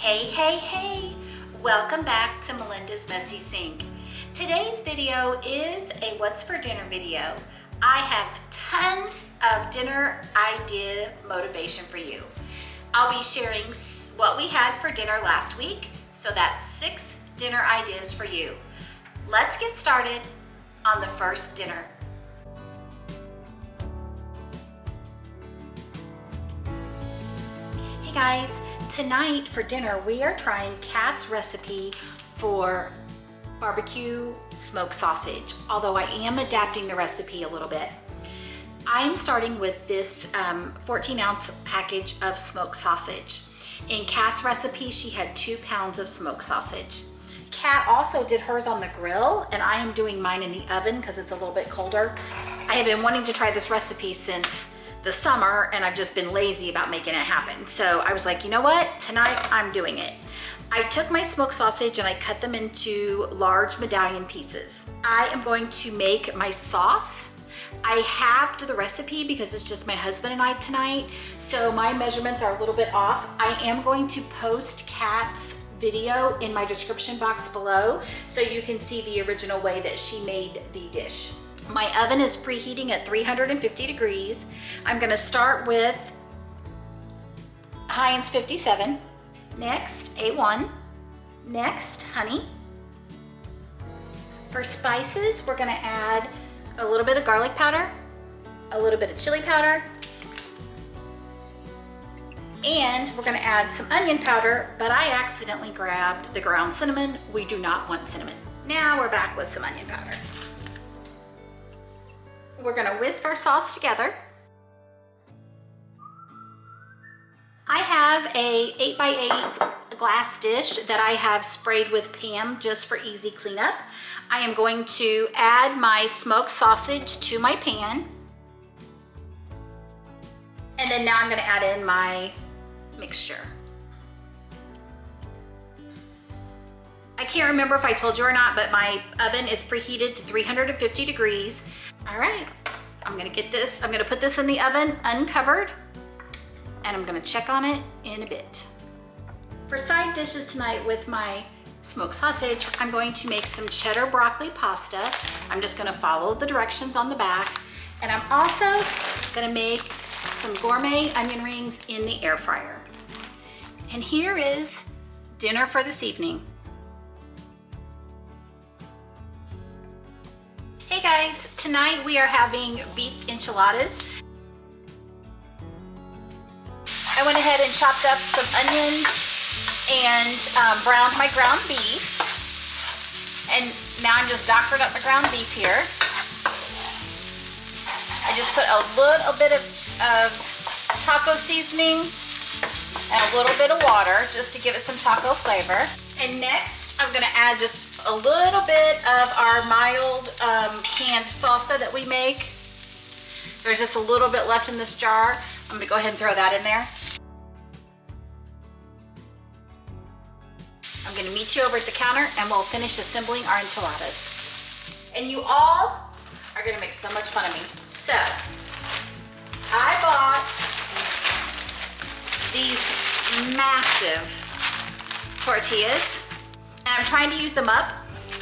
Hey, welcome back to Melinda's Messy Sink. Today's video is a what's for dinner video. I have tons of dinner idea motivation for you. I'll be sharing what we had for dinner last week, so that's 6 dinner ideas for you. Let's get started on the first dinner. Hey guys, tonight for dinner we are trying Kat's recipe for barbecue smoked sausage, although I am adapting the recipe a little bit. I'm starting with this 14-ounce package of smoked sausage. In Kat's recipe, she had 2 pounds of smoked sausage. Kat also did hers on the grill, and I am doing mine in the oven because it's a little bit colder. I have been wanting to try this recipe since the summer, and I've just been lazy about making it happen. So I was like, you know what? Tonight I'm doing it. I took my smoked sausage and I cut them into large medallion pieces. I am going to make my sauce. I halved the recipe because it's just my husband and I tonight, so my measurements are a little bit off. I am going to post Kat's video in my description box below so you can see the original way that she made the dish. My oven is preheating at 350 degrees. I'm gonna start with Heinz 57, next A1, next honey. For spices, we're gonna add a little bit of garlic powder, a little bit of chili powder, and we're gonna add some onion powder, but I accidentally grabbed the ground cinnamon. We do not want cinnamon. Now we're back with some onion powder. We're gonna whisk our sauce together. I have a 8x8 glass dish that I have sprayed with Pam just for easy cleanup. I am going to add my smoked sausage to my pan. And then now I'm gonna add in my mixture. I can't remember if I told you or not, but my oven is preheated to 350 degrees. All right, I'm gonna put this in the oven uncovered, and I'm gonna check on it in a bit. For side dishes tonight with my smoked sausage, I'm going to make some cheddar broccoli pasta. I'm just gonna follow the directions on the back. And I'm also gonna make some gourmet onion rings in the air fryer. And here is dinner for this evening. Hey guys, tonight we are having beef enchiladas. I went ahead and chopped up some onions and browned my ground beef. And now I'm just doctored up my ground beef here. I just put a little bit of taco seasoning and a little bit of water just to give it some taco flavor. And next I'm gonna add just a little bit of our mild canned salsa that we make. There's just a little bit left in this jar. I'm gonna go ahead and throw that in there. I'm gonna meet you over at the counter and we'll finish assembling our enchiladas. And you all are gonna make so much fun of me. So, I bought these massive tortillas and I'm trying to use them up.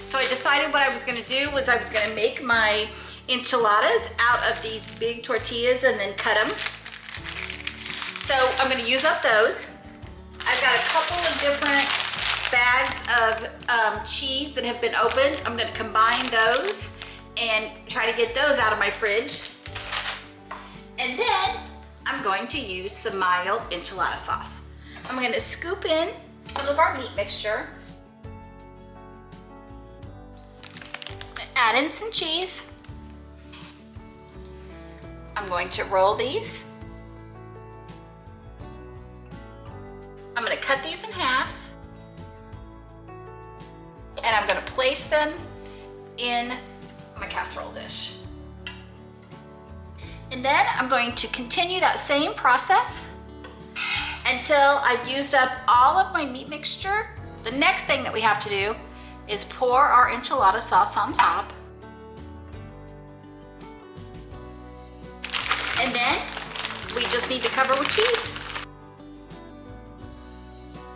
So I decided what I was gonna do was I was gonna make my enchiladas out of these big tortillas and then cut them. So I'm gonna use up those. I've got a couple of different bags of cheese that have been opened. I'm gonna combine those and try to get those out of my fridge. And then I'm going to use some mild enchilada sauce. I'm gonna scoop in some of our meat mixture. Add in some cheese. I'm going to roll these. I'm gonna cut these in half. And I'm gonna place them in my casserole dish. And then I'm going to continue that same process until I've used up all of my meat mixture. The next thing that we have to do is pour our enchilada sauce on top. And then we just need to cover with cheese.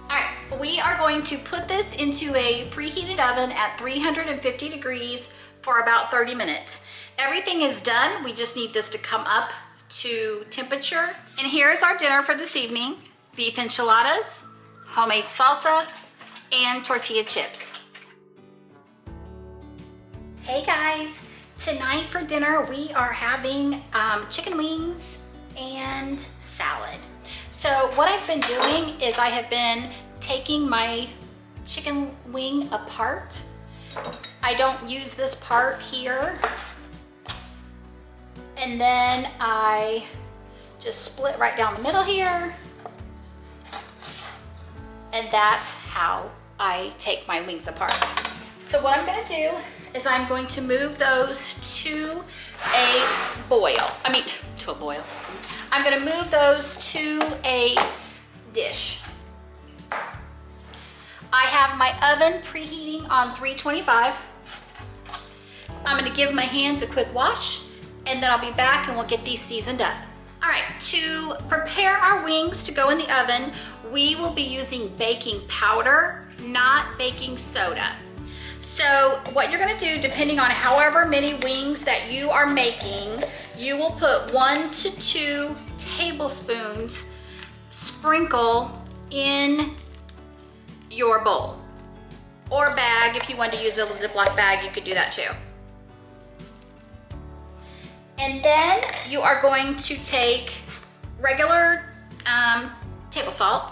All right, We are going to put this into a preheated oven at 350 degrees for about 30 minutes. Everything is done. We just need this to come up to temperature. And here's our dinner for this evening: beef enchiladas, homemade salsa, and tortilla chips. Hey guys, tonight for dinner we are having chicken wings and salad. So what I've been doing is I have been taking my chicken wing apart. I don't use this part here. And then I just split right down the middle here. And that's how I take my wings apart. So what I'm gonna do is I'm going to move those to a boil. I'm gonna move those to a dish. I have my oven preheating on 325. I'm gonna give my hands a quick wash, and then I'll be back and we'll get these seasoned up. All right, to prepare our wings to go in the oven, we will be using baking powder, not baking soda. So what you're gonna do, depending on however many wings that you are making, you will put 1 to 2 tablespoons sprinkle in your bowl or bag. If you want to use a Ziploc bag, you could do that too. And then you are going to take regular table salt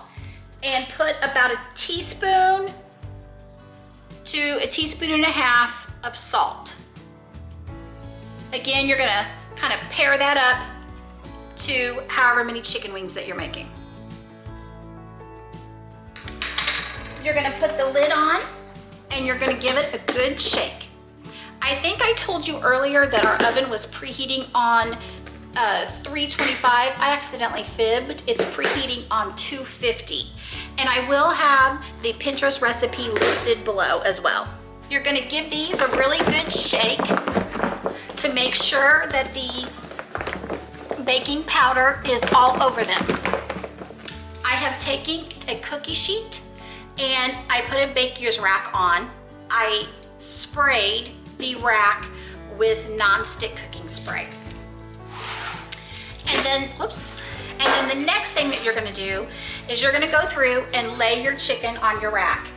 and put about a teaspoon to a teaspoon and a half of salt. Again, you're gonna kind of pair that up to however many chicken wings that you're making. You're gonna put the lid on and you're gonna give it a good shake. I think I told you earlier that our oven was preheating on 325. I accidentally fibbed. It's preheating on 250. And I will have the Pinterest recipe listed below as well. You're gonna give these a really good shake to make sure that the baking powder is all over them. I have taken a cookie sheet and I put a baker's rack on. I sprayed the rack with non-stick cooking spray. And then the next thing that you're gonna do is you're gonna go through and lay your chicken on your rack.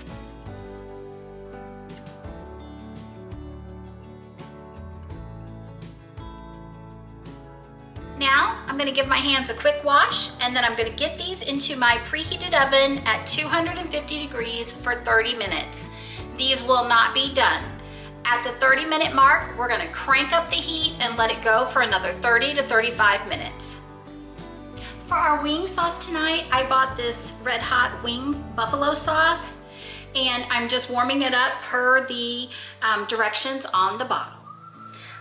Now, I'm gonna give my hands a quick wash, and then I'm gonna get these into my preheated oven at 250 degrees for 30 minutes. These will not be done. At the 30-minute mark, we're gonna crank up the heat and let it go for another 30 to 35 minutes. For our wing sauce tonight, I bought this Red Hot Wing Buffalo sauce, and I'm just warming it up per the directions on the bottle.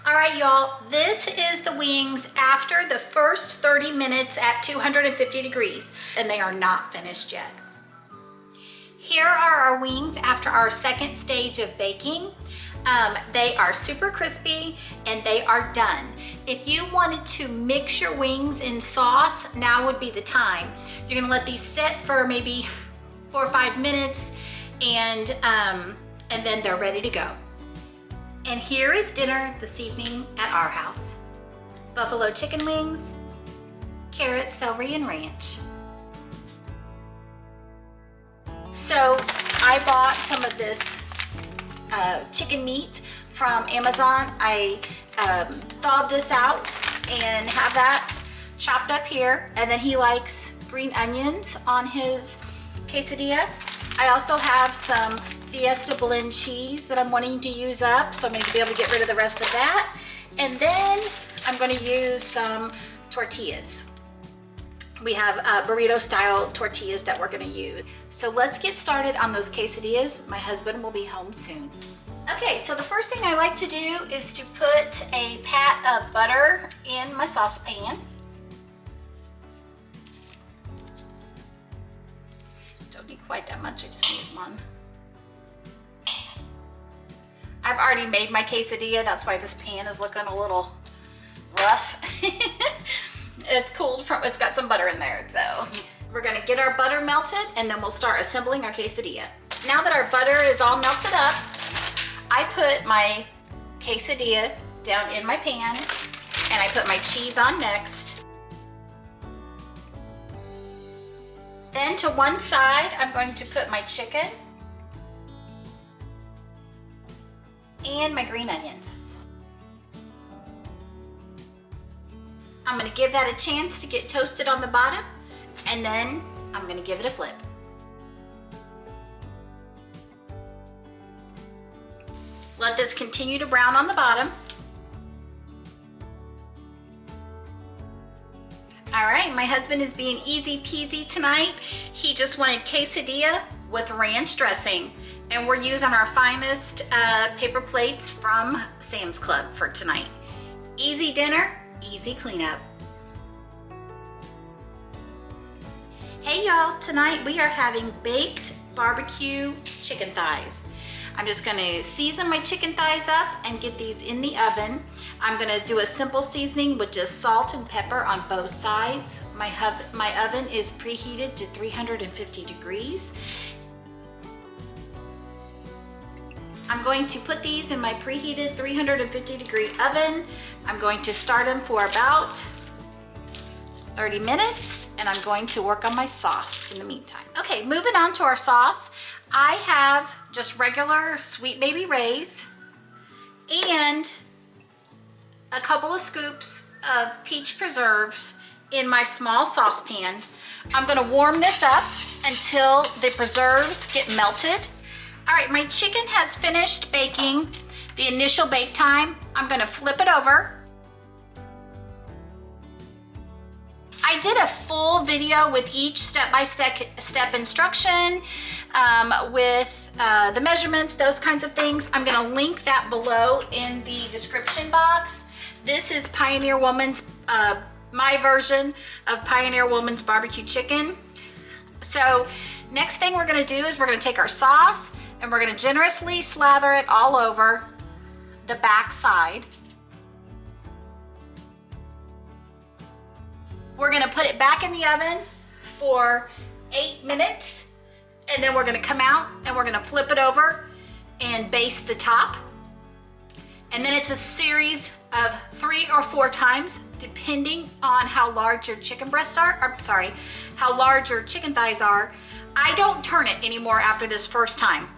All right, y'all, this is the wings after the first 30 minutes at 250 degrees, and they are not finished yet. Here are our wings after our second stage of baking. They are super crispy and they are done. If you wanted to mix your wings in sauce, now would be the time. You're gonna let these sit for maybe 4 or 5 minutes, and then they're ready to go. And here is dinner this evening at our house. Buffalo chicken wings, carrots, celery, and ranch. So I bought some of this chicken meat from Amazon. I thawed this out and have that chopped up here. And then he likes green onions on his quesadilla. I also have some Fiesta blend cheese that I'm wanting to use up, so I'm going to be able to get rid of the rest of that. And then I'm going to use some tortillas. We have burrito style tortillas that we're going to use. So let's get started on those quesadillas. My husband will be home soon. Okay, so the first thing I like to do is to put a pat of butter in my saucepan. Don't need quite that much, I just need one. I've already made my quesadilla, that's why this pan is looking a little rough. It's cooled from, it's got some butter in there, so. We're gonna get our butter melted and then we'll start assembling our quesadilla. Now that our butter is all melted up, I put my quesadilla down in my pan and I put my cheese on next. Then to one side, I'm going to put my chicken and my green onions. I'm gonna give that a chance to get toasted on the bottom, and then I'm gonna give it a flip. Let this continue to brown on the bottom. All right, my husband is being easy peasy tonight. He just wanted quesadilla with ranch dressing, and we're using our finest paper plates from Sam's Club for tonight. Easy dinner, easy cleanup. Hey y'all, tonight we are having baked barbecue chicken thighs. I'm just gonna season my chicken thighs up and get these in the oven. I'm gonna do a simple seasoning with just salt and pepper on both sides. My oven is preheated to 350 degrees. I'm going to put these in my preheated 350 degree oven. I'm going to start them for about 30 minutes, and I'm going to work on my sauce in the meantime. Okay, moving on to our sauce. I have just regular Sweet Baby Ray's and a couple of scoops of peach preserves in my small saucepan. I'm gonna warm this up until the preserves get melted. All right, my chicken has finished baking the initial bake time. I'm gonna flip it over. I did a full video with each step-by-step instruction with the measurements, those kinds of things. I'm gonna link that below in the description box. This is Pioneer Woman's, my version of Pioneer Woman's barbecue chicken. So next thing we're gonna do is we're gonna take our sauce and we're gonna generously slather it all over the back side. We're gonna put it back in the oven for 8 minutes, and then we're gonna come out and we're gonna flip it over and baste the top. And then it's a series of 3 or 4 times, depending on how large your chicken breasts are, or sorry, how large your chicken thighs are. I don't turn it anymore after this first time.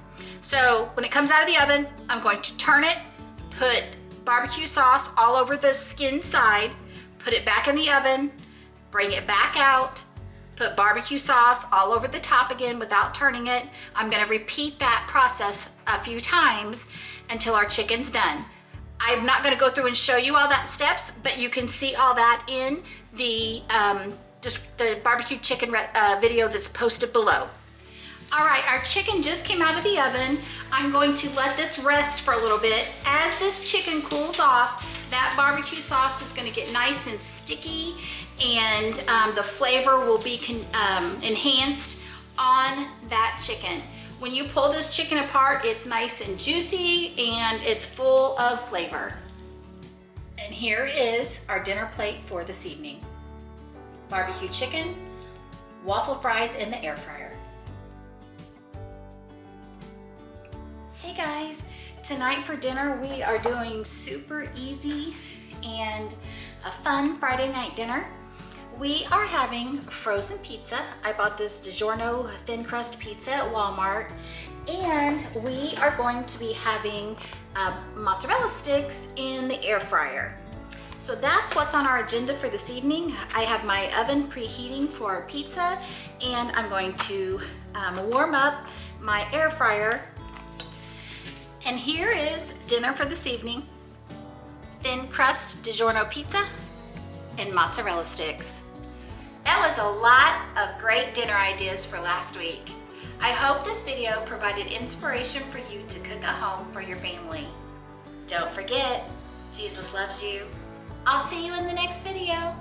So when it comes out of the oven, I'm going to turn it, put barbecue sauce all over the skin side, put it back in the oven, bring it back out, put barbecue sauce all over the top again without turning it. I'm gonna repeat that process a few times until our chicken's done. I'm not gonna go through and show you all that steps, but you can see all that in the barbecue chicken video that's posted below. All right, our chicken just came out of the oven. I'm going to let this rest for a little bit. As this chicken cools off, that barbecue sauce is gonna get nice and sticky, and the flavor will be enhanced on that chicken. When you pull this chicken apart, it's nice and juicy and it's full of flavor. And here is our dinner plate for this evening. Barbecue chicken, waffle fries in the air fryer. Hey guys, tonight for dinner we are doing super easy and a fun Friday night dinner. We are having frozen pizza. I bought this DiGiorno thin crust pizza at Walmart, and we are going to be having mozzarella sticks in the air fryer. So that's what's on our agenda for this evening. I have my oven preheating for our pizza, and I'm going to warm up my air fryer. And here is dinner for this evening: thin crust DiGiorno pizza and mozzarella sticks. That was a lot of great dinner ideas for last week. I hope this video provided inspiration for you to cook at home for your family. Don't forget, Jesus loves you. I'll see you in the next video.